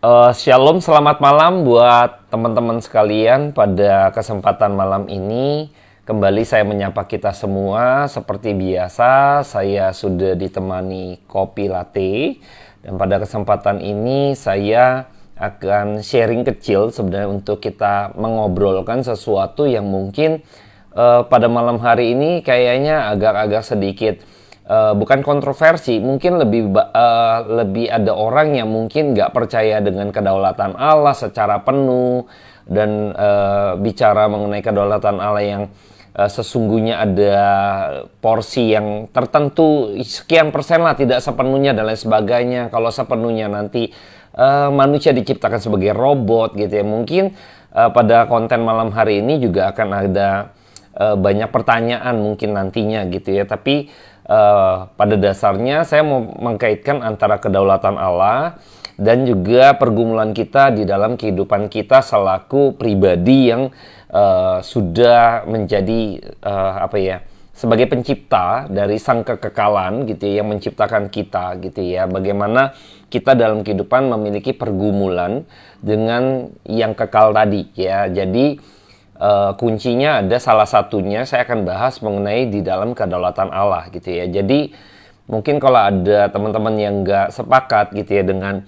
Shalom, selamat malam buat teman-teman sekalian. Pada kesempatan malam ini kembali saya menyapa kita semua. Seperti biasa, saya sudah ditemani kopi latte. Dan pada kesempatan ini saya akan sharing kecil sebenarnya untuk kita mengobrolkan sesuatu yang mungkin pada malam hari ini kayaknya agak-agak sedikit bukan kontroversi, mungkin lebih ada orang yang mungkin nggak percaya dengan kedaulatan Allah secara penuh dan bicara mengenai kedaulatan Allah yang sesungguhnya ada porsi yang tertentu sekian persen lah, tidak sepenuhnya dan lain sebagainya. Kalau sepenuhnya nanti manusia diciptakan sebagai robot gitu ya. Mungkin pada konten malam hari ini juga akan ada banyak pertanyaan mungkin nantinya gitu ya. Tapi pada dasarnya saya mau mengkaitkan antara kedaulatan Allah dan juga pergumulan kita di dalam kehidupan kita selaku pribadi yang sudah menjadi sebagai pencipta dari sang kekekalan gitu ya, yang menciptakan kita gitu ya. Bagaimana kita dalam kehidupan memiliki pergumulan dengan yang kekal tadi ya. Jadi kuncinya ada salah satunya saya akan bahas mengenai di dalam kedaulatan Allah gitu ya. Jadi mungkin kalau ada teman-teman yang nggak sepakat gitu ya dengan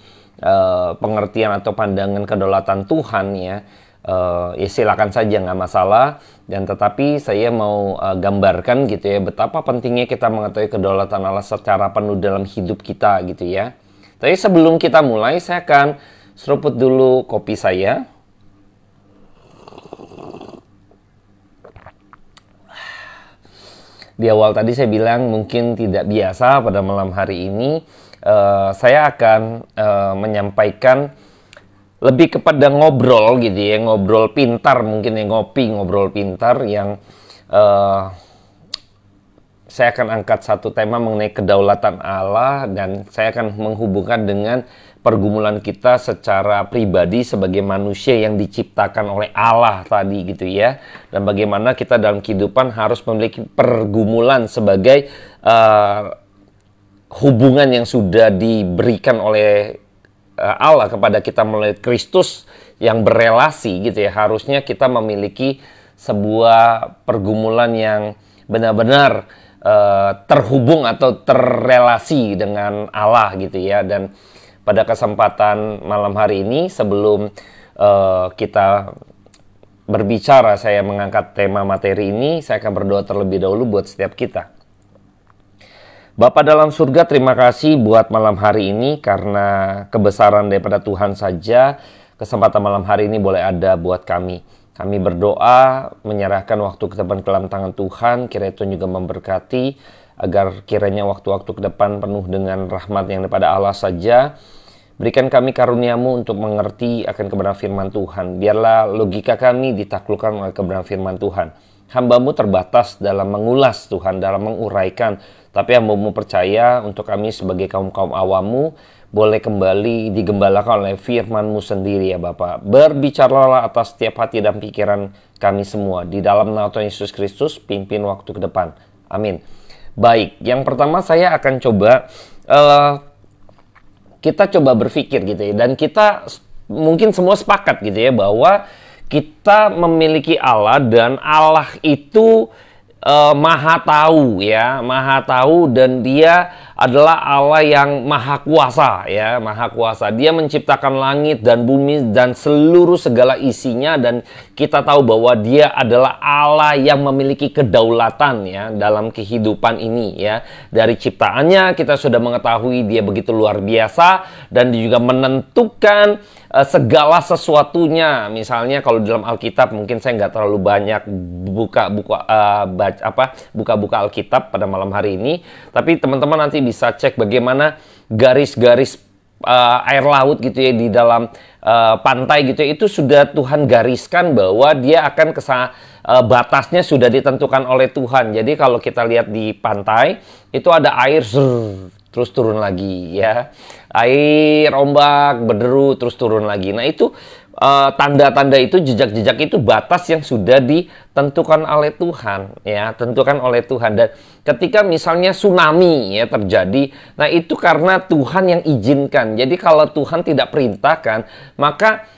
pengertian atau pandangan kedaulatan Tuhan ya, ya silakan saja, nggak masalah. Dan tetapi saya mau gambarkan gitu ya betapa pentingnya kita mengetahui kedaulatan Allah secara penuh dalam hidup kita gitu ya. Tapi sebelum kita mulai, saya akan seruput dulu kopi saya. Di awal tadi saya bilang mungkin tidak biasa pada malam hari ini. Saya akan menyampaikan lebih kepada ngobrol gitu ya, ngobrol pintar mungkin ya, ngobrol pintar yang saya akan angkat satu tema mengenai kedaulatan Allah dan saya akan menghubungkan dengan pergumulan kita secara pribadi sebagai manusia yang diciptakan oleh Allah tadi gitu ya. Dan bagaimana kita dalam kehidupan harus memiliki pergumulan sebagai hubungan yang sudah diberikan oleh Allah kepada kita melalui Kristus yang berelasi gitu ya. Harusnya kita memiliki sebuah pergumulan yang benar-benar terhubung atau terrelasi dengan Allah gitu ya. Dan pada kesempatan malam hari ini sebelum kita berbicara, saya mengangkat tema materi ini, saya akan berdoa terlebih dahulu buat setiap kita. Bapa dalam surga, terima kasih buat malam hari ini karena kebesaran daripada Tuhan saja kesempatan malam hari ini boleh ada buat kami. Kami berdoa menyerahkan waktu ke depan ke dalam tangan Tuhan, kiranya Tuhan juga memberkati agar kiranya waktu-waktu ke depan penuh dengan rahmat yang daripada Allah saja. Berikan kami karunia-Mu untuk mengerti akan kebenaran firman Tuhan. Biarlah logika kami ditaklukkan oleh kebenaran firman Tuhan. Hamba-Mu terbatas dalam mengulas Tuhan, dalam menguraikan. Tapi hamba-Mu percaya untuk kami sebagai kaum-kaum awam-Mu boleh kembali digembalakan oleh firman-Mu sendiri ya Bapa. Berbicaralah atas setiap hati dan pikiran kami semua. Di dalam nama Tuhan Yesus Kristus, pimpin waktu ke depan. Amin. Baik, yang pertama saya akan coba kita coba berpikir gitu ya, dan kita mungkin semua sepakat gitu ya bahwa kita memiliki Allah dan Allah itu maha tahu ya, maha tahu, dan dia adalah Allah yang maha kuasa ya, maha kuasa. Dia menciptakan langit dan bumi dan seluruh segala isinya, dan kita tahu bahwa dia adalah Allah yang memiliki kedaulatan ya dalam kehidupan ini ya. Dari ciptaannya kita sudah mengetahui dia begitu luar biasa dan dia juga menentukan segala sesuatunya. Misalnya kalau dalam Alkitab mungkin saya nggak terlalu banyak buka-buka Alkitab pada malam hari ini, tapi teman-teman nanti bisa cek bagaimana garis-garis air laut gitu ya di dalam pantai gitu ya, itu sudah Tuhan gariskan bahwa dia akan batasnya sudah ditentukan oleh Tuhan. Jadi kalau kita lihat di pantai itu ada air terus turun lagi ya, air ombak berderu terus turun lagi. Nah itu tanda-tanda itu, jejak-jejak itu batas yang sudah ditentukan oleh Tuhan, ya, tentukan oleh Tuhan. Dan ketika misalnya tsunami ya terjadi, nah itu karena Tuhan yang izinkan. Jadi kalau Tuhan tidak perintahkan, maka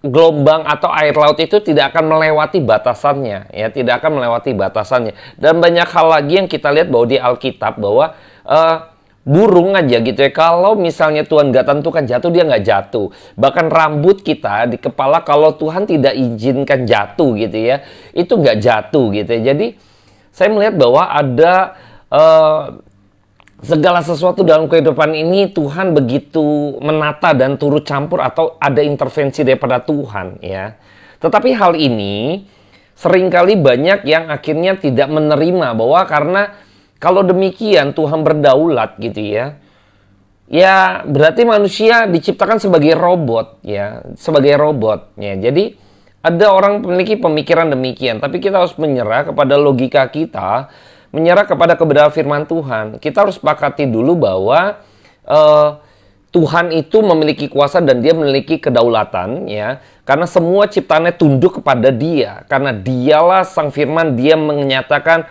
gelombang atau air laut itu tidak akan melewati batasannya, ya, tidak akan melewati batasannya. Dan banyak hal lagi yang kita lihat bahwa di Alkitab bahwa burung aja gitu ya, kalau misalnya Tuhan nggak tentukan jatuh, dia nggak jatuh. Bahkan rambut kita di kepala kalau Tuhan tidak izinkan jatuh gitu ya, itu nggak jatuh gitu ya. Jadi saya melihat bahwa ada segala sesuatu dalam kehidupan ini Tuhan begitu menata dan turut campur atau ada intervensi daripada Tuhan ya. Tetapi hal ini seringkali banyak yang akhirnya tidak menerima bahwa karena kalau demikian Tuhan berdaulat gitu ya. Ya berarti manusia diciptakan sebagai robot ya, sebagai robot ya. Jadi ada orang memiliki pemikiran demikian, tapi kita harus menyerah kepada logika kita, menyerah kepada kebenaran firman Tuhan. Kita harus sepakati dulu bahwa Tuhan itu memiliki kuasa dan dia memiliki kedaulatan ya. Karena semua ciptaannya tunduk kepada dia. Karena dialah sang firman, dia menyatakan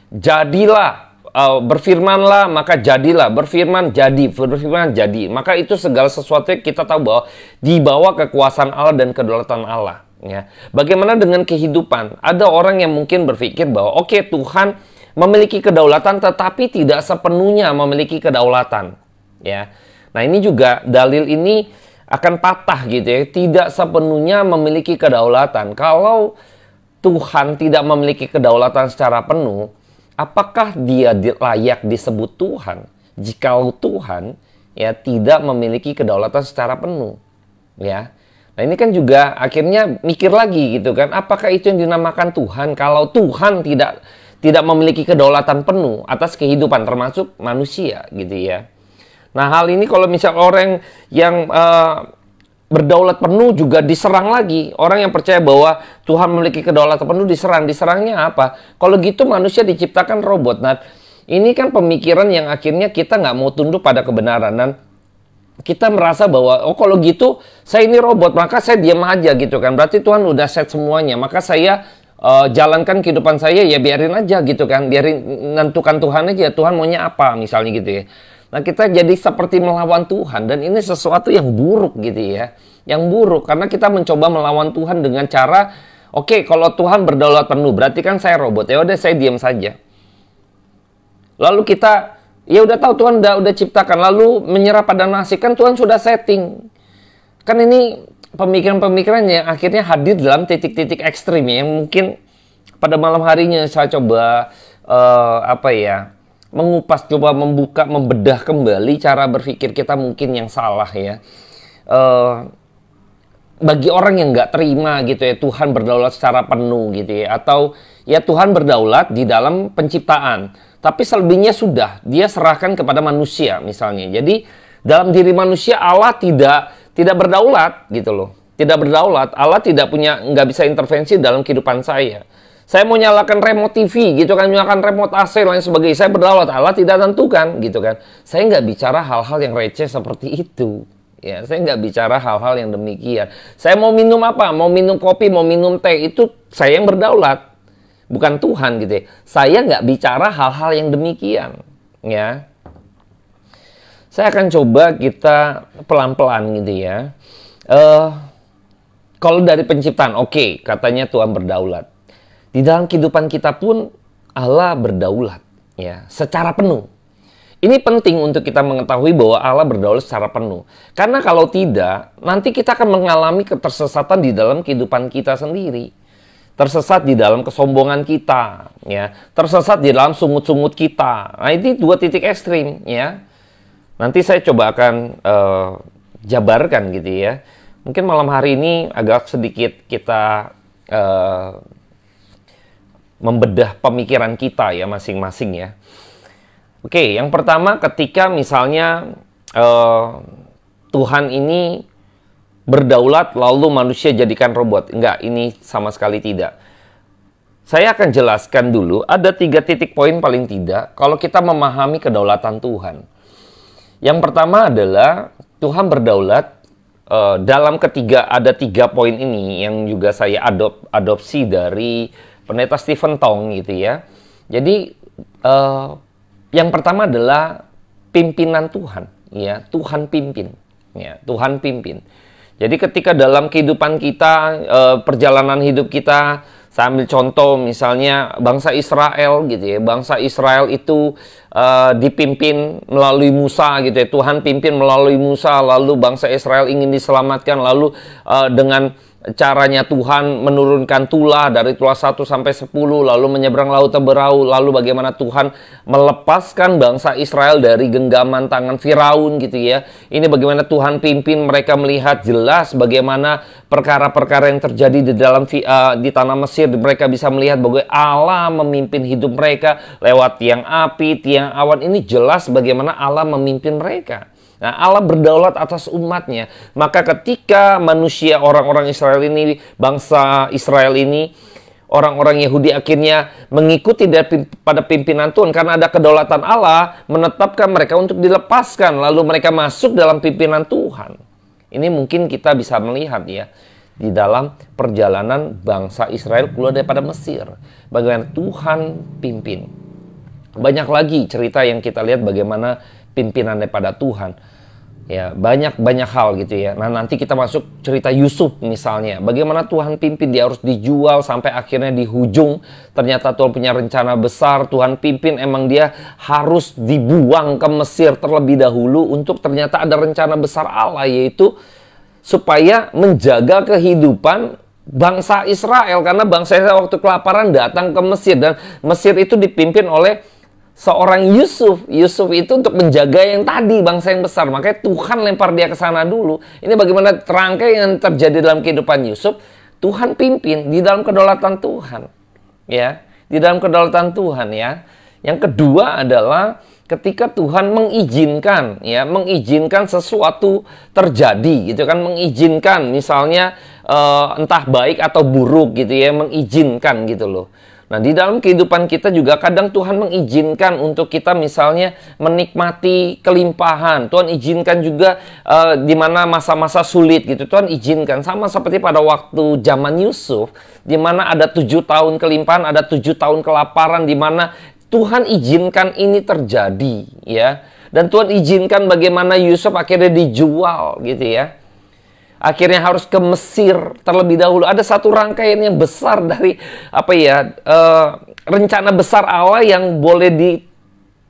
jadilah. Berfirmanlah maka jadilah, berfirman jadi, berfirman jadi. Maka itu segala sesuatu kita tahu bahwa di bawah kekuasaan Allah dan kedaulatan Allah ya. Bagaimana dengan kehidupan? Ada orang yang mungkin berpikir bahwa oke, Tuhan memiliki kedaulatan tetapi tidak sepenuhnya memiliki kedaulatan ya. Nah, ini juga dalil ini akan patah gitu ya. Tidak sepenuhnya memiliki kedaulatan. Kalau Tuhan tidak memiliki kedaulatan secara penuh, apakah dia layak disebut Tuhan? Jikalau Tuhan ya tidak memiliki kedaulatan secara penuh, ya. Nah, ini kan juga akhirnya mikir lagi gitu kan, apakah itu yang dinamakan Tuhan kalau Tuhan tidak memiliki kedaulatan penuh atas kehidupan termasuk manusia gitu ya. Nah, hal ini kalau misal orang yang berdaulat penuh juga diserang lagi. Orang yang percaya bahwa Tuhan memiliki kedaulatan penuh diserang. Diserangnya apa? Kalau gitu manusia diciptakan robot. Nah, ini kan pemikiran yang akhirnya kita nggak mau tunduk pada kebenaran. Dan kita merasa bahwa, oh kalau gitu saya ini robot, maka saya diam aja gitu kan. Berarti Tuhan udah set semuanya. Maka saya jalankan kehidupan saya, ya biarin aja gitu kan. Biarin nentukan Tuhan aja. Tuhan maunya apa misalnya gitu ya. Nah, kita jadi seperti melawan Tuhan, dan ini sesuatu yang buruk gitu ya. Yang buruk, karena kita mencoba melawan Tuhan dengan cara, oke, kalau Tuhan berdaulat penuh, berarti kan saya robot. Ya udah, saya diam saja. Lalu kita, ya udah tahu Tuhan udah ciptakan, lalu menyerah pada nasib, kan Tuhan sudah setting. Kan ini pemikiran-pemikiran yang akhirnya hadir dalam titik-titik ekstrim ya, yang mungkin pada malam harinya saya coba, mengupas, coba membuka, membedah kembali cara berpikir kita mungkin yang salah ya. Bagi orang yang nggak terima gitu ya, Tuhan berdaulat secara penuh gitu ya. Atau ya Tuhan berdaulat di dalam penciptaan, tapi selebihnya sudah dia serahkan kepada manusia misalnya. Jadi dalam diri manusia Allah tidak berdaulat gitu loh. Tidak berdaulat, Allah nggak bisa intervensi dalam kehidupan saya. Saya mau nyalakan remote TV gitu kan, nyalakan remote AC lain sebagainya. Saya berdaulat, Allah tidak tentukan gitu kan. Saya nggak bicara hal-hal yang receh seperti itu. Ya, saya nggak bicara hal-hal yang demikian. Saya mau minum apa? Mau minum kopi, mau minum teh, itu saya yang berdaulat. Bukan Tuhan gitu ya. Saya nggak bicara hal-hal yang demikian. Ya. Saya akan coba kita pelan-pelan gitu ya. Kalau dari penciptaan, oke, katanya Tuhan berdaulat. Di dalam kehidupan kita pun Allah berdaulat ya, secara penuh. Ini penting untuk kita mengetahui bahwa Allah berdaulat secara penuh. Karena kalau tidak, nanti kita akan mengalami ketersesatan di dalam kehidupan kita sendiri. Tersesat di dalam kesombongan kita, ya. Tersesat di dalam sungut-sungut kita. Nah, ini dua titik ekstrim ya. Nanti saya coba akan jabarkan gitu ya. Mungkin malam hari ini agak sedikit kita membedah pemikiran kita ya masing-masing ya. Oke, yang pertama ketika misalnya Tuhan ini berdaulat lalu manusia jadikan robot. Enggak, ini sama sekali tidak. Saya akan jelaskan dulu, ada 3 titik poin paling tidak kalau kita memahami kedaulatan Tuhan. Yang pertama adalah Tuhan berdaulat dalam ada 3 poin ini yang juga saya adopsi dari pendeta Stephen Tong gitu ya. Jadi yang pertama adalah pimpinan Tuhan, ya, Tuhan pimpin, ya, Tuhan pimpin. Jadi ketika dalam kehidupan kita, perjalanan hidup kita, saya ambil contoh misalnya bangsa Israel gitu ya. Bangsa Israel itu dipimpin melalui Musa gitu ya. Tuhan pimpin melalui Musa, lalu bangsa Israel ingin diselamatkan, lalu dengan caranya Tuhan menurunkan tulah dari tulah 1 sampai 10, lalu menyeberang laut Teberau, lalu bagaimana Tuhan melepaskan bangsa Israel dari genggaman tangan Firaun gitu ya. Ini bagaimana Tuhan pimpin mereka melihat jelas bagaimana perkara-perkara yang terjadi di tanah Mesir. Mereka bisa melihat bahwa Allah memimpin hidup mereka lewat tiang api, tiang awan. Ini jelas bagaimana Allah memimpin mereka. Nah, Allah berdaulat atas umatnya. Maka ketika manusia, orang-orang Israel ini, bangsa Israel ini, orang-orang Yahudi akhirnya mengikuti pada pimpinan Tuhan karena ada kedaulatan Allah, menetapkan mereka untuk dilepaskan, lalu mereka masuk dalam pimpinan Tuhan. Ini mungkin kita bisa melihat ya, di dalam perjalanan bangsa Israel keluar daripada Mesir. Bagaimana Tuhan pimpin. Banyak lagi cerita yang kita lihat bagaimana pimpinan daripada Tuhan. Ya, banyak hal gitu ya. Nah, nanti kita masuk cerita Yusuf misalnya. Bagaimana Tuhan pimpin, dia harus dijual sampai akhirnya di hujung. Ternyata Tuhan punya rencana besar. Tuhan pimpin, emang dia harus dibuang ke Mesir terlebih dahulu untuk ternyata ada rencana besar Allah, yaitu supaya menjaga kehidupan bangsa Israel. Karena bangsa Israel waktu kelaparan datang ke Mesir, dan Mesir itu dipimpin oleh seorang Yusuf. Yusuf itu untuk menjaga yang tadi, bangsa yang besar. Makanya Tuhan lempar dia ke sana dulu. Ini bagaimana rangkaian yang terjadi dalam kehidupan Yusuf. Tuhan pimpin di dalam kedaulatan Tuhan. Ya, di dalam kedaulatan Tuhan ya. Yang kedua adalah ketika Tuhan mengizinkan, ya, mengizinkan sesuatu terjadi gitu kan, mengizinkan misalnya entah baik atau buruk gitu ya, mengizinkan gitu loh. Nah, di dalam kehidupan kita juga kadang Tuhan mengizinkan untuk kita misalnya menikmati kelimpahan. Tuhan izinkan juga di mana masa-masa sulit gitu. Tuhan izinkan, sama seperti pada waktu zaman Yusuf, di mana ada 7 tahun kelimpahan, ada 7 tahun kelaparan, di mana Tuhan izinkan ini terjadi, ya. Dan Tuhan izinkan bagaimana Yusuf akhirnya dijual gitu ya. Akhirnya harus ke Mesir terlebih dahulu. Ada satu rangkaian yang besar dari rencana besar Allah yang boleh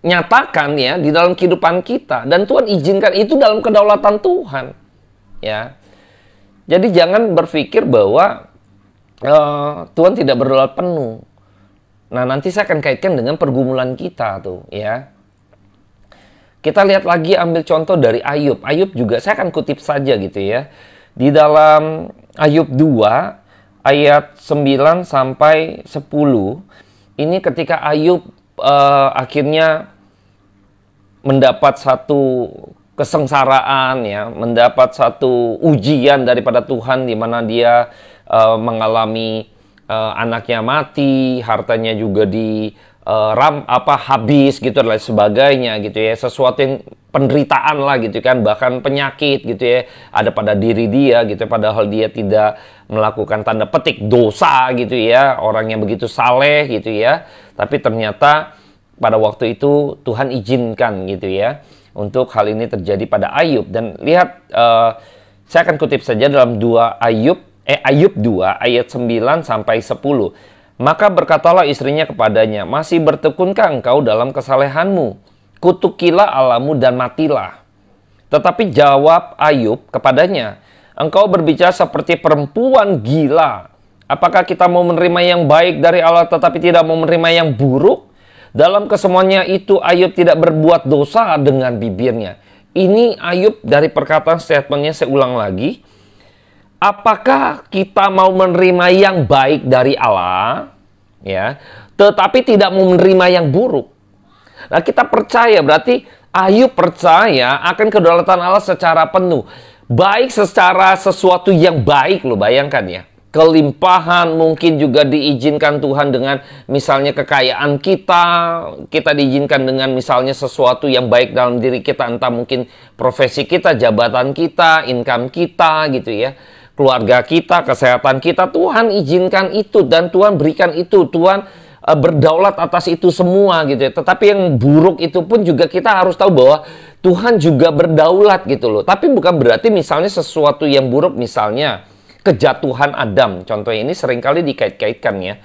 dinyatakan ya di dalam kehidupan kita, dan Tuhan izinkan itu dalam kedaulatan Tuhan. Ya, jadi jangan berpikir bahwa Tuhan tidak berdaulat penuh. Nah, nanti saya akan kaitkan dengan pergumulan kita tuh ya. Kita lihat lagi, ambil contoh dari Ayub. Ayub juga saya akan kutip saja gitu ya. Di dalam Ayub 2 ayat 9 sampai 10, ini ketika Ayub akhirnya mendapat satu kesengsaraan ya, mendapat satu ujian daripada Tuhan, di mana dia mengalami anaknya mati, hartanya juga habis gitu dan lain sebagainya gitu ya, sesuatu yang penderitaan lah gitu kan, bahkan penyakit gitu ya ada pada diri dia gitu, padahal dia tidak melakukan tanda petik dosa gitu ya, orang yang begitu saleh gitu ya, tapi ternyata pada waktu itu Tuhan izinkan gitu ya untuk hal ini terjadi pada Ayub. Dan lihat, saya akan kutip saja dalam Ayub 2 ayat 9 sampai 10. Maka berkatalah istrinya kepadanya, masih bertekunkah engkau dalam kesalehanmu? Kutukilah Allahmu dan matilah. Tetapi jawab Ayub kepadanya, engkau berbicara seperti perempuan gila. Apakah kita mau menerima yang baik dari Allah tetapi tidak mau menerima yang buruk? Dalam kesemuanya itu Ayub tidak berbuat dosa dengan bibirnya. Ini Ayub dari perkataan statementnya, saya ulang lagi. Apakah kita mau menerima yang baik dari Allah, ya, tetapi tidak mau menerima yang buruk? Nah, kita percaya, berarti Ayub percaya akan kedaulatan Allah secara penuh. Baik secara sesuatu yang baik, loh, bayangkan ya. kelimpahan, mungkin juga diizinkan Tuhan dengan misalnya kekayaan kita diizinkan dengan misalnya sesuatu yang baik dalam diri kita, entah mungkin profesi kita, jabatan kita, income kita gitu ya, keluarga kita, kesehatan kita. Tuhan izinkan itu dan Tuhan berikan itu, Tuhan berdaulat atas itu semua gitu ya. Tetapi yang buruk itu pun juga kita harus tahu bahwa Tuhan juga berdaulat gitu loh. Tapi bukan berarti misalnya sesuatu yang buruk, misalnya kejatuhan Adam, contohnya ini seringkali dikait-kaitkan ya.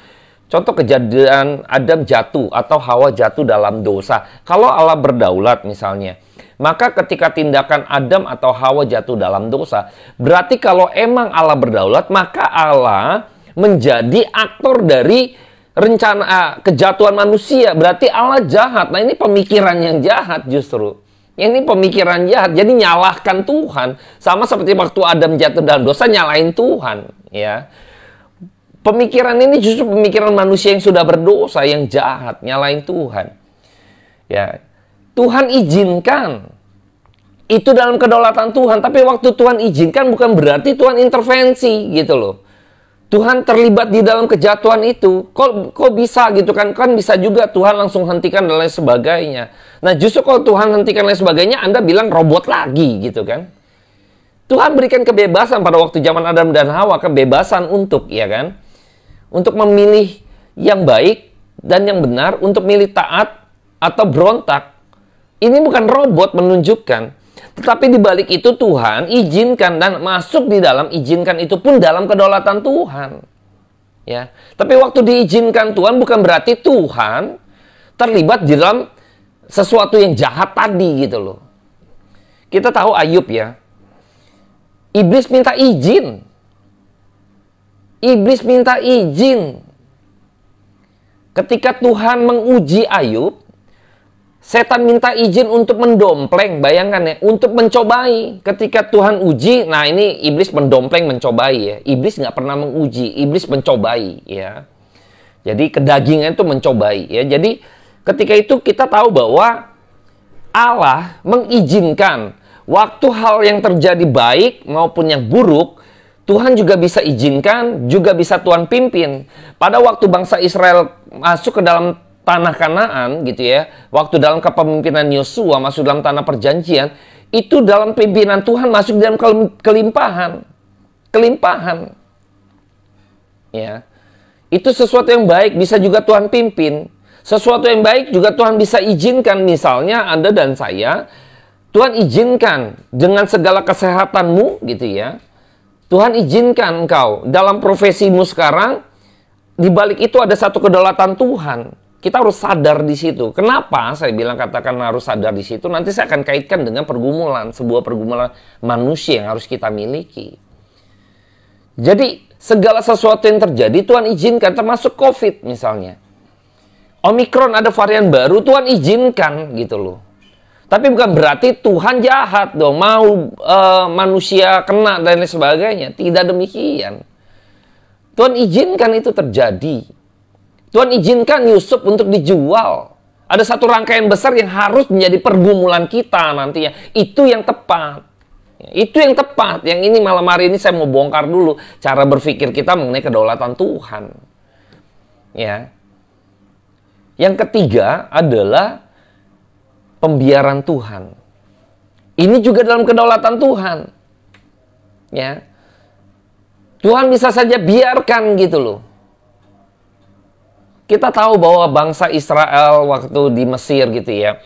Contoh kejadian Adam jatuh atau Hawa jatuh dalam dosa. Kalau Allah berdaulat misalnya, maka ketika tindakan Adam atau Hawa jatuh dalam dosa, berarti kalau emang Allah berdaulat, maka Allah menjadi aktor dari rencana kejatuhan manusia. Berarti Allah jahat. Nah, ini pemikiran yang jahat justru. Ini pemikiran jahat. Jadi nyalahkan Tuhan. Sama seperti waktu Adam jatuh dalam dosa, nyalain Tuhan. Ya. Pemikiran ini justru pemikiran manusia yang sudah berdosa, yang jahat, nyalain Tuhan. Ya. Tuhan izinkan. Itu dalam kedaulatan Tuhan. Tapi waktu Tuhan izinkan bukan berarti Tuhan intervensi gitu loh. Tuhan terlibat di dalam kejatuhan itu. Kok bisa gitu kan? Kan bisa juga Tuhan langsung hentikan dan lain sebagainya. Nah, justru kalau Tuhan hentikan dan lain sebagainya, Anda bilang robot lagi gitu kan? Tuhan berikan kebebasan pada waktu zaman Adam dan Hawa, kebebasan untuk, ya kan? Untuk memilih yang baik dan yang benar, untuk milih taat atau berontak. Ini bukan robot menunjukkan. Tetapi di balik itu Tuhan izinkan dan masuk di dalam, izinkan itu pun dalam kedaulatan Tuhan. Ya. Tapi waktu diizinkan Tuhan bukan berarti Tuhan terlibat di dalam sesuatu yang jahat tadi gitu loh. Kita tahu Ayub ya. Iblis minta izin. Iblis minta izin. Ketika Tuhan menguji Ayub, setan minta izin untuk mendompleng, bayangkan ya, untuk mencobai. Ketika Tuhan uji, nah ini iblis mendompleng, mencobai ya. Iblis nggak pernah menguji, iblis mencobai ya. Jadi kedagingan itu mencobai ya. Jadi ketika itu kita tahu bahwa Allah mengizinkan waktu hal yang terjadi baik maupun yang buruk, Tuhan juga bisa izinkan, juga bisa Tuhan pimpin. Pada waktu bangsa Israel masuk ke dalam tanah Kanaan gitu ya, waktu dalam kepemimpinan Yosua masuk dalam tanah perjanjian, itu dalam pimpinan Tuhan masuk dalam kelimpahan. Ya. Itu sesuatu yang baik, bisa juga Tuhan pimpin. Sesuatu yang baik juga Tuhan bisa izinkan. Misalnya Anda dan saya, Tuhan izinkan dengan segala kesehatanmu gitu ya. Tuhan izinkan engkau dalam profesimu sekarang, di balik itu ada satu kedaulatan Tuhan. Kita harus sadar di situ. Kenapa saya bilang katakan harus sadar di situ? Nanti saya akan kaitkan dengan pergumulan, sebuah pergumulan manusia yang harus kita miliki. Jadi segala sesuatu yang terjadi Tuhan izinkan, termasuk COVID misalnya. Omikron ada varian baru, Tuhan izinkan gitu loh. Tapi bukan berarti Tuhan jahat dong, mau manusia kena dan lain sebagainya. Tidak demikian. Tuhan izinkan itu terjadi. Tuhan izinkan Yusuf untuk dijual. Ada satu rangkaian besar yang harus menjadi pergumulan kita nantinya. Itu yang tepat. Itu yang tepat. Yang ini malam hari ini saya mau bongkar dulu cara berpikir kita mengenai kedaulatan Tuhan. Ya. Yang ketiga adalah pembiaran Tuhan. Ini juga dalam kedaulatan Tuhan. Ya. Tuhan bisa saja biarkan gitu loh. Kita tahu bahwa bangsa Israel waktu di Mesir gitu ya,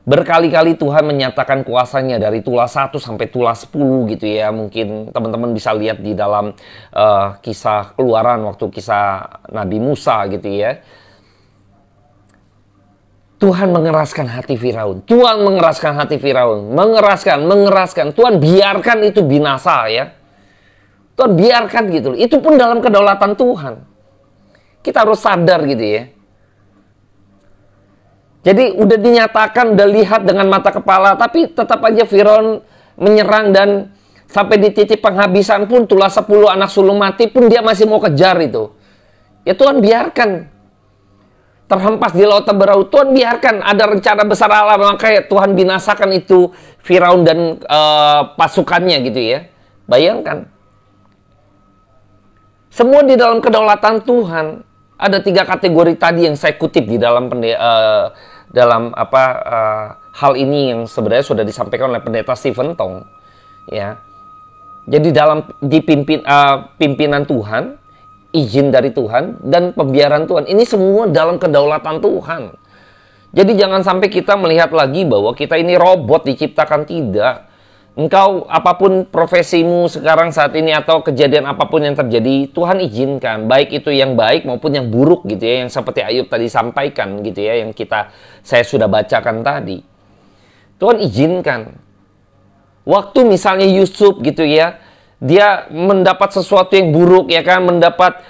berkali-kali Tuhan menyatakan kuasanya dari tulas 1 sampai tulas 10 gitu ya. Mungkin teman-teman bisa lihat di dalam kisah Keluaran, waktu kisah Nabi Musa gitu ya. Tuhan mengeraskan hati Firaun. Tuhan mengeraskan hati Firaun. Mengeraskan. Tuhan biarkan itu binasa ya. Tuhan biarkan gitu. Itu pun dalam kedaulatan Tuhan. Kita harus sadar gitu ya. Jadi udah dinyatakan, udah lihat dengan mata kepala, tapi tetap aja Firaun menyerang dan sampai di titik penghabisan pun tulas 10 anak sulung mati pun dia masih mau kejar itu. Ya Tuhan biarkan. Terhempas di lautan berlaut, Tuhan biarkan. Ada rencana besar Allah, makanya Tuhan binasakan itu Firaun dan pasukannya gitu ya. Bayangkan. Semua di dalam kedaulatan Tuhan. Ada 3 kategori tadi yang saya kutip di dalam hal ini yang sebenarnya sudah disampaikan oleh pendeta Stephen Tong, ya. Jadi pimpinan Tuhan, izin dari Tuhan, dan pembiaran Tuhan. Ini semua dalam kedaulatan Tuhan. Jadi jangan sampai kita melihat lagi bahwa kita ini robot diciptakan, tidak. Engkau, apapun profesimu sekarang saat ini atau kejadian apapun yang terjadi, Tuhan izinkan. Baik itu yang baik maupun yang buruk gitu ya. Yang seperti Ayub tadi sampaikan gitu ya. Yang saya sudah bacakan tadi. Tuhan izinkan. Waktu misalnya Yusuf gitu ya. Dia mendapat sesuatu yang buruk ya kan. Mendapat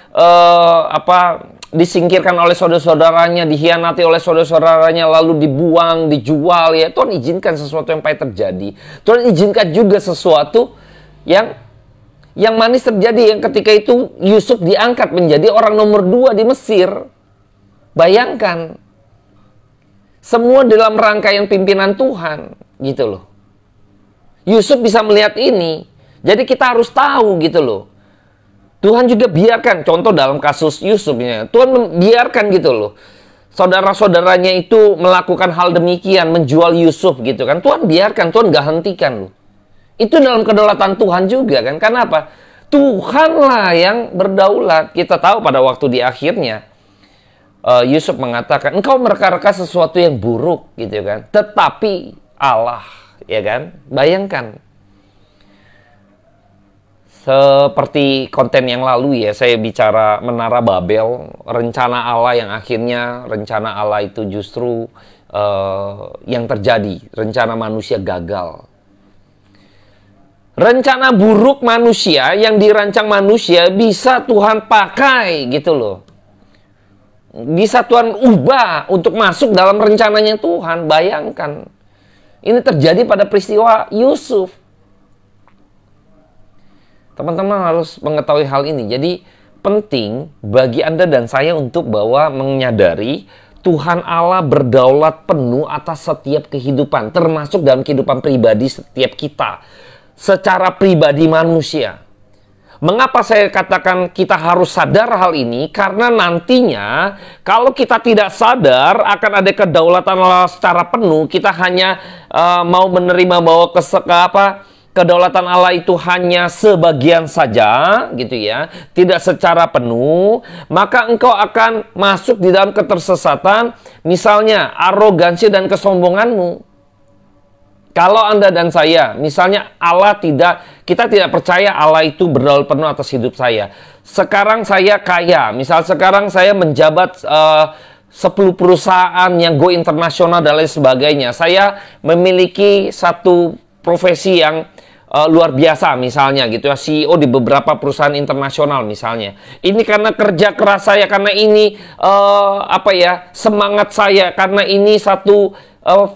disingkirkan oleh saudara-saudaranya, dikhianati oleh saudara-saudaranya, lalu dibuang, dijual ya. Tuhan izinkan sesuatu yang pahit terjadi. Tuhan izinkan juga sesuatu yang manis terjadi, yang ketika itu Yusuf diangkat menjadi orang nomor 2 di Mesir. Bayangkan. Semua dalam rangkaian pimpinan Tuhan, gitu loh. Yusuf bisa melihat ini. Jadi kita harus tahu gitu loh. Tuhan juga biarkan, contoh dalam kasus Yusuf ya, Tuhan membiarkan gitu loh. Saudara-saudaranya itu melakukan hal demikian, menjual Yusuf gitu kan. Tuhan biarkan, Tuhan gak hentikan loh. Itu dalam kedaulatan Tuhan juga kan. Karena apa? Tuhanlah yang berdaulat. Kita tahu pada waktu di akhirnya, Yusuf mengatakan, engkau mereka-reka sesuatu yang buruk gitu kan. Tetapi Allah, ya kan? Bayangkan. Seperti konten yang lalu ya, saya bicara Menara Babel, rencana Allah yang akhirnya rencana Allah itu justru yang terjadi, rencana manusia gagal. Rencana buruk manusia yang dirancang manusia bisa Tuhan pakai gitu loh. Bisa Tuhan ubah untuk masuk dalam rencananya Tuhan. Bayangkan. Ini terjadi pada peristiwa Yusuf. Teman-teman harus mengetahui hal ini. Jadi penting bagi Anda dan saya untuk menyadari Tuhan Allah berdaulat penuh atas setiap kehidupan, termasuk dalam kehidupan pribadi setiap kita. Secara pribadi manusia. Mengapa saya katakan kita harus sadar hal ini? Karena nantinya kalau kita tidak sadar akan ada kedaulatan Allah secara penuh, kita hanya mau menerima bahwa kedaulatan Allah itu hanya sebagian saja, gitu ya, tidak secara penuh, maka engkau akan masuk di dalam ketersesatan, misalnya arogansi dan kesombonganmu. Kalau Anda dan saya, misalnya kita tidak percaya Allah itu berdaulat penuh atas hidup saya. Sekarang saya kaya, misal sekarang saya menjabat 10 perusahaan yang go internasional dan lain sebagainya. Saya memiliki satu profesi yang luar biasa misalnya gitu ya, CEO di beberapa perusahaan internasional misalnya. Ini karena kerja keras saya, karena ini semangat saya, karena ini satu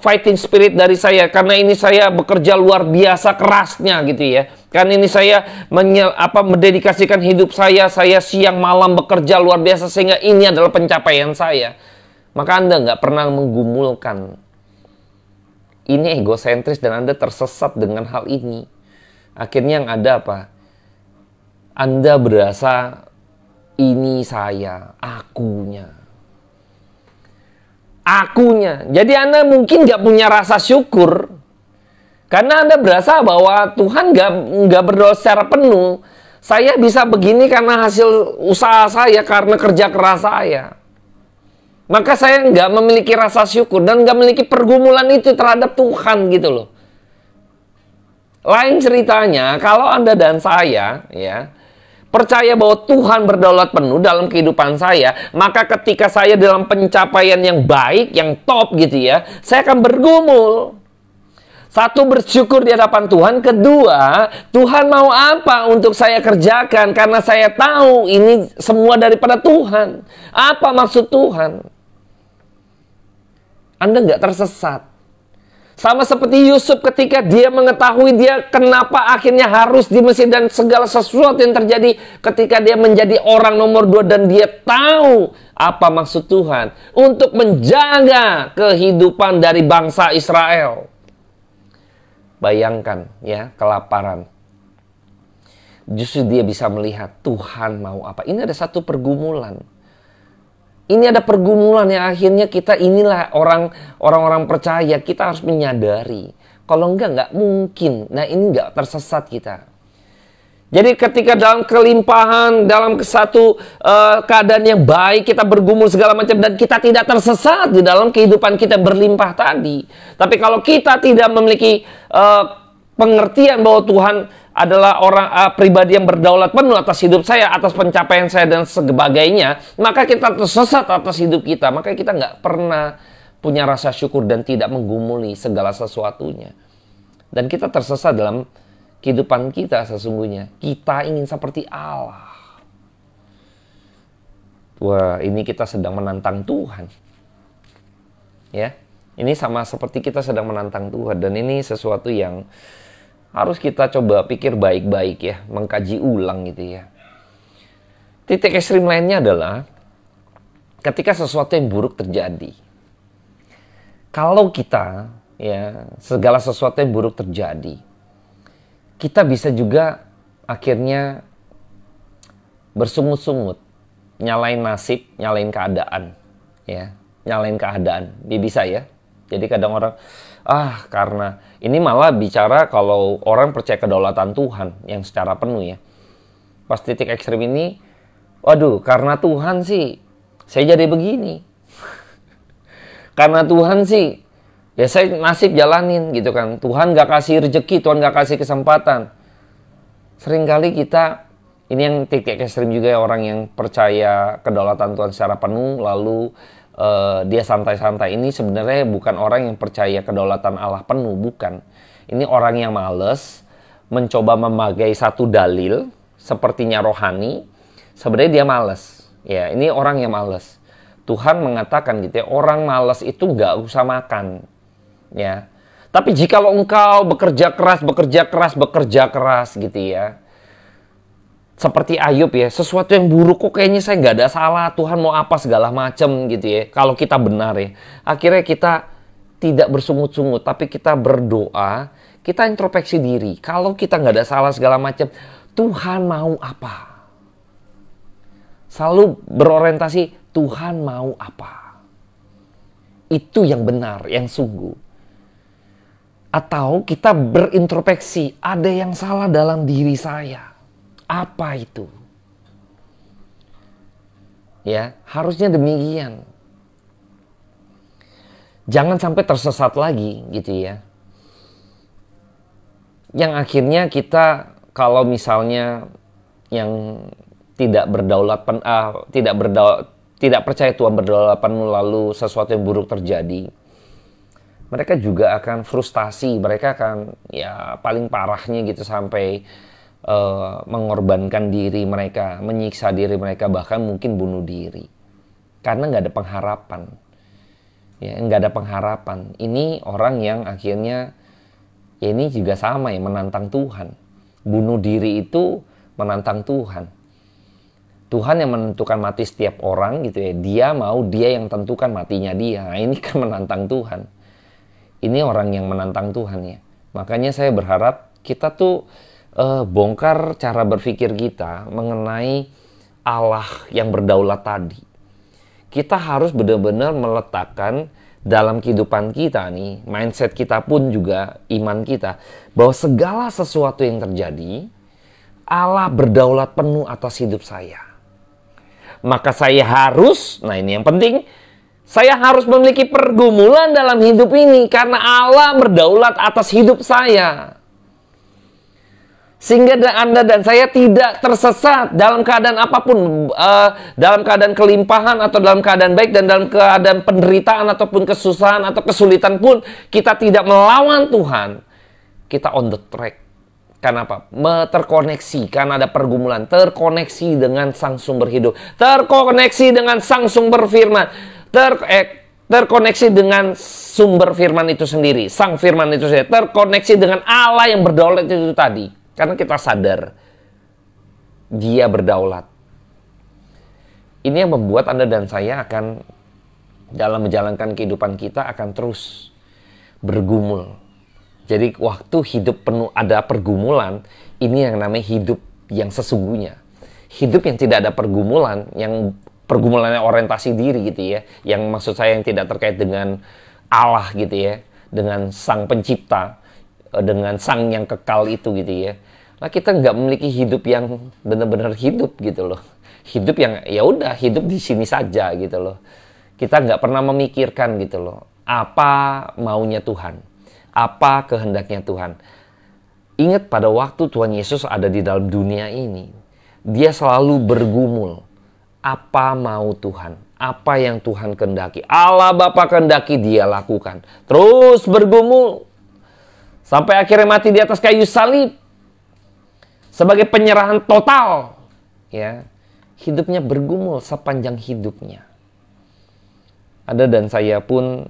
fighting spirit dari saya, karena ini saya bekerja luar biasa kerasnya gitu ya. Karena ini saya mendedikasikan hidup saya siang malam bekerja luar biasa sehingga ini adalah pencapaian saya. Maka Anda nggak pernah menggumulkan. Ini egosentris dan Anda tersesat dengan hal ini. Akhirnya yang ada apa? Anda berasa ini saya, akunya. Jadi Anda mungkin nggak punya rasa syukur. Karena Anda berasa bahwa Tuhan nggak berdaulat secara penuh. Saya bisa begini karena hasil usaha saya, karena kerja keras saya. Maka saya nggak memiliki rasa syukur dan nggak memiliki pergumulan itu terhadap Tuhan gitu loh. Lain ceritanya, kalau Anda dan saya ya percaya bahwa Tuhan berdaulat penuh dalam kehidupan saya, maka ketika saya dalam pencapaian yang baik, yang top gitu ya, saya akan bergumul. Satu, bersyukur di hadapan Tuhan. Kedua, Tuhan mau apa untuk saya kerjakan, karena saya tahu ini semua daripada Tuhan. Apa maksud Tuhan? Anda nggak tersesat. Sama seperti Yusuf ketika dia mengetahui dia kenapa akhirnya harus di Mesir dan segala sesuatu yang terjadi ketika dia menjadi orang nomor 2 dan dia tahu apa maksud Tuhan untuk menjaga kehidupan dari bangsa Israel. Bayangkan ya, kelaparan. justru dia bisa melihat Tuhan mau apa. Ini ada satu pergumulan. Ini ada pergumulan yang akhirnya kita, inilah orang-orang percaya, kita harus menyadari. Kalau nggak mungkin. Nah, ini nggak tersesat kita. Jadi ketika dalam kelimpahan, dalam satu keadaan yang baik, kita bergumul segala macam, dan kita tidak tersesat di dalam kehidupan kita berlimpah tadi. Tapi kalau kita tidak memiliki pengertian bahwa Tuhan adalah orang pribadi yang berdaulat penuh atas hidup saya, atas pencapaian saya dan sebagainya, maka kita tersesat atas hidup kita. Maka kita nggak pernah punya rasa syukur dan tidak menggumuli segala sesuatunya. Dan kita tersesat dalam kehidupan kita sesungguhnya. Kita ingin seperti Allah. Wah, ini kita sedang menantang Tuhan. Ya, ini sama seperti kita sedang menantang Tuhan. Dan ini sesuatu yang harus kita coba pikir baik-baik ya, mengkaji ulang gitu ya. Titik ekstrim lainnya adalah ketika sesuatu yang buruk terjadi. Kalau kita, ya, segala sesuatu yang buruk terjadi, kita bisa juga akhirnya bersungut-sungut, nyalain nasib, nyalain keadaan, ya, nyalain keadaan. Dia bisa ya. Jadi kadang orang, karena ini malah bicara kalau orang percaya kedaulatan Tuhan yang secara penuh ya. Pas titik ekstrim ini, waduh, karena Tuhan sih saya jadi begini. Karena Tuhan sih, ya saya nasib jalanin gitu kan. Tuhan gak kasih rezeki, Tuhan gak kasih kesempatan. Seringkali kita, ini yang titik ekstrim juga ya, orang yang percaya kedaulatan Tuhan secara penuh, lalu dia santai-santai. Ini sebenarnya bukan orang yang percaya kedaulatan Allah penuh, bukan. Ini orang yang males mencoba memakai satu dalil, sepertinya rohani, sebenarnya dia males. Ya, ini orang yang males. Tuhan mengatakan gitu ya, orang malas itu nggak usah makan. Ya. Tapi jikalau engkau bekerja keras gitu ya. Seperti Ayub ya, sesuatu yang buruk kok kayaknya saya nggak ada salah, Tuhan mau apa segala macam gitu ya. Kalau kita benar ya, akhirnya kita tidak bersungut-sungut, tapi kita berdoa, kita introspeksi diri. Kalau kita nggak ada salah segala macam, Tuhan mau apa? Selalu berorientasi, Tuhan mau apa? Itu yang benar, yang sungguh. Atau kita berintrospeksi, ada yang salah dalam diri saya. Apa itu? Ya, harusnya demikian. Jangan sampai tersesat lagi gitu ya. Yang akhirnya kita kalau misalnya yang tidak percaya Tuhan berdaulat penuh, lalu sesuatu yang buruk terjadi, mereka juga akan frustasi, mereka akan ya paling parahnya gitu sampai mengorbankan diri mereka, menyiksa diri mereka, bahkan mungkin bunuh diri karena nggak ada pengharapan. Ya, nggak ada pengharapan. Ini orang yang akhirnya ya ini juga sama ya, menantang Tuhan. Bunuh diri itu menantang Tuhan. Tuhan yang menentukan mati setiap orang gitu ya. Dia mau, dia yang tentukan matinya dia. Nah, ini kan menantang Tuhan. Ini orang yang menantang Tuhan ya. Makanya saya berharap kita tuh bongkar cara berpikir kita mengenai Allah yang berdaulat tadi. Kita harus benar-benar meletakkan dalam kehidupan kita nih, mindset kita pun juga iman kita, bahwa segala sesuatu yang terjadi, Allah berdaulat penuh atas hidup saya. Maka saya harus, nah ini yang penting, saya harus memiliki pergumulan dalam hidup ini karena Allah berdaulat atas hidup saya. Sehingga Anda dan saya tidak tersesat dalam keadaan apapun, dalam keadaan kelimpahan atau dalam keadaan baik, dan dalam keadaan penderitaan ataupun kesusahan atau kesulitan pun kita tidak melawan Tuhan. Kita on the track. Karena apa? Terkoneksi, karena ada pergumulan, terkoneksi dengan Sang Sumber hidup, terkoneksi dengan Sang Sumber firman, terkoneksi dengan sumber firman itu sendiri, Sang Firman itu sendiri, terkoneksi dengan Allah yang berdaulat itu tadi. Karena kita sadar Dia berdaulat. Ini yang membuat Anda dan saya akan dalam menjalankan kehidupan kita akan terus bergumul. Jadi waktu hidup penuh ada pergumulan, ini yang namanya hidup yang sesungguhnya. Hidup yang tidak ada pergumulan, yang pergumulannya orientasi diri gitu ya. Yang maksud saya yang tidak terkait dengan Allah gitu ya, dengan Sang Pencipta, dengan Sang yang kekal itu gitu ya. Nah, kita nggak memiliki hidup yang benar-benar hidup gitu loh. Hidup yang ya udah hidup di sini saja gitu loh. Kita nggak pernah memikirkan gitu loh, apa maunya Tuhan, apa kehendaknya Tuhan. Ingat pada waktu Tuhan Yesus ada di dalam dunia ini, dia selalu bergumul, apa mau Tuhan, apa yang Tuhan kehendaki, Allah Bapa kehendaki dia lakukan. Terus bergumul sampai akhirnya mati di atas kayu salib sebagai penyerahan total. Ya, hidupnya bergumul sepanjang hidupnya. Ada dan saya pun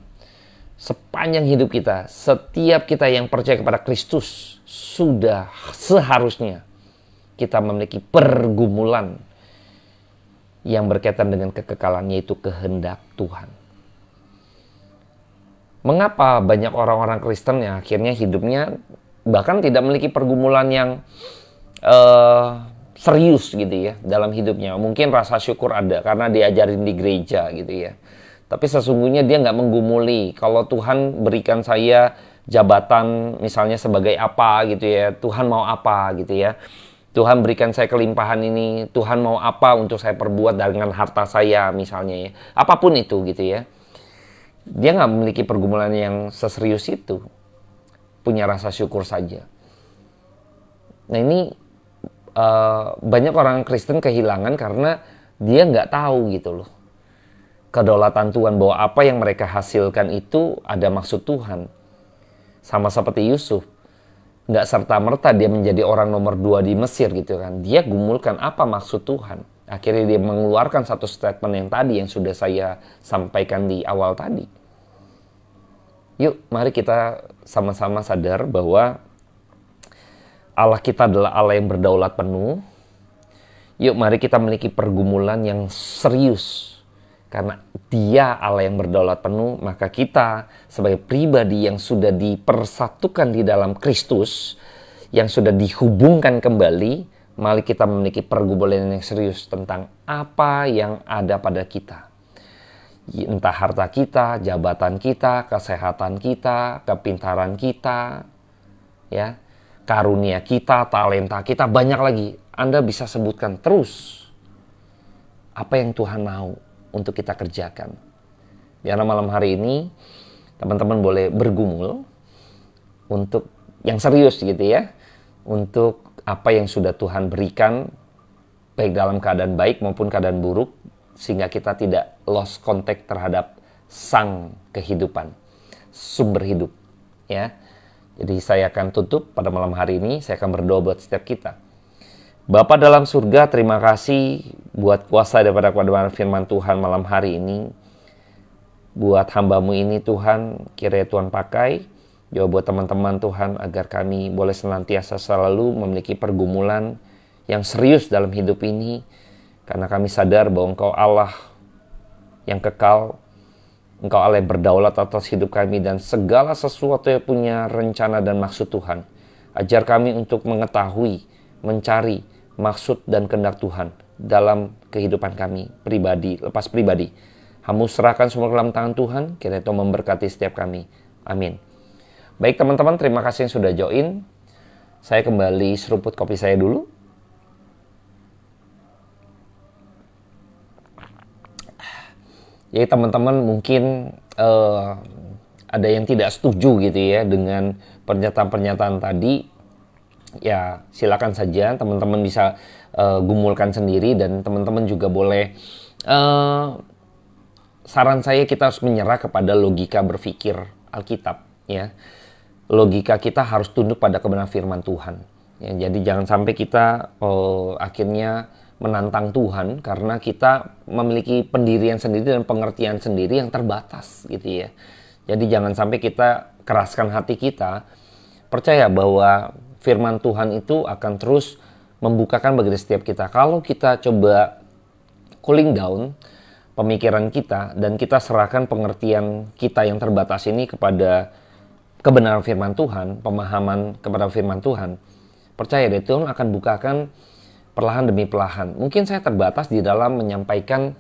sepanjang hidup kita, setiap kita yang percaya kepada Kristus, sudah seharusnya kita memiliki pergumulan yang berkaitan dengan kekekalan, yaitu kehendak Tuhan. Mengapa banyak orang-orang Kristen yang akhirnya hidupnya bahkan tidak memiliki pergumulan yang serius gitu ya dalam hidupnya? Mungkin rasa syukur ada karena diajarin di gereja gitu ya. Tapi sesungguhnya dia nggak menggumuli. Kalau Tuhan berikan saya jabatan misalnya sebagai apa gitu ya, Tuhan mau apa gitu ya. Tuhan berikan saya kelimpahan ini, Tuhan mau apa untuk saya perbuat dengan harta saya misalnya ya. Apapun itu gitu ya. Dia nggak memiliki pergumulan yang seserius itu. Punya rasa syukur saja. Nah ini banyak orang Kristen kehilangan karena dia nggak tahu gitu loh. Kedaulatan Tuhan, bahwa apa yang mereka hasilkan itu ada maksud Tuhan. Sama seperti Yusuf. Nggak serta-merta dia menjadi orang nomor 2 di Mesir gitu kan. Dia gumulkan apa maksud Tuhan. Akhirnya dia mengeluarkan satu statement yang tadi yang sudah saya sampaikan di awal tadi. Yuk, mari kita sama-sama sadar bahwa Allah kita adalah Allah yang berdaulat penuh. Yuk, mari kita memiliki pergumulan yang serius. Karena Dia Allah yang berdaulat penuh, maka kita sebagai pribadi yang sudah dipersatukan di dalam Kristus, yang sudah dihubungkan kembali, mari kita memiliki pergumulan yang serius tentang apa yang ada pada kita. Entah harta kita, jabatan kita, kesehatan kita, kepintaran kita, ya, karunia kita, talenta kita, banyak lagi. Anda bisa sebutkan terus apa yang Tuhan mau untuk kita kerjakan. Karena malam hari ini teman-teman boleh bergumul untuk yang serius gitu ya, untuk apa yang sudah Tuhan berikan, baik dalam keadaan baik maupun keadaan buruk, sehingga kita tidak lost contact terhadap sang kehidupan, sumber hidup ya. Jadi saya akan tutup pada malam hari ini, saya akan berdoa buat setiap kita. Bapa dalam surga, terima kasih buat kuasa daripada kebenaran firman Tuhan malam hari ini. Buat hamba-Mu ini Tuhan, kiranya Tuhan pakai. Juga buat teman-teman Tuhan, agar kami boleh senantiasa selalu memiliki pergumulan yang serius dalam hidup ini. Karena kami sadar bahwa Engkau Allah yang kekal, Engkau Allah yang berdaulat atas hidup kami, dan segala sesuatu yang punya rencana dan maksud Tuhan. Ajar kami untuk mengetahui, mencari maksud dan kehendak Tuhan dalam kehidupan kami pribadi, lepas pribadi. Hamba serahkan semua ke dalam tangan Tuhan, kiranya Tuhan memberkati setiap kami. Amin. Baik teman-teman, terima kasih yang sudah join. Saya kembali seruput kopi saya dulu. Jadi teman-teman mungkin ada yang tidak setuju gitu ya dengan pernyataan-pernyataan tadi. Ya silakan saja, teman-teman bisa gumulkan sendiri, dan teman-teman juga boleh, saran saya kita harus menyerah kepada logika berpikir Alkitab ya. Logika kita harus tunduk pada kebenaran firman Tuhan ya. Jadi jangan sampai kita akhirnya menantang Tuhan karena kita memiliki pendirian sendiri dan pengertian sendiri yang terbatas gitu ya. Jadi jangan sampai kita keraskan hati kita, percaya bahwa firman Tuhan itu akan terus membukakan bagi setiap kita. Kalau kita coba cooling down pemikiran kita dan kita serahkan pengertian kita yang terbatas ini kepada kebenaran firman Tuhan, pemahaman kepada firman Tuhan, percaya deh Tuhan akan bukakan perlahan demi perlahan. Mungkin saya terbatas di dalam menyampaikan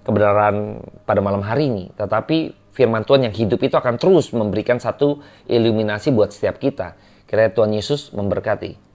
kebenaran pada malam hari ini, tetapi firman Tuhan yang hidup itu akan terus memberikan satu iluminasi buat setiap kita. Kiranya Tuhan Yesus memberkati.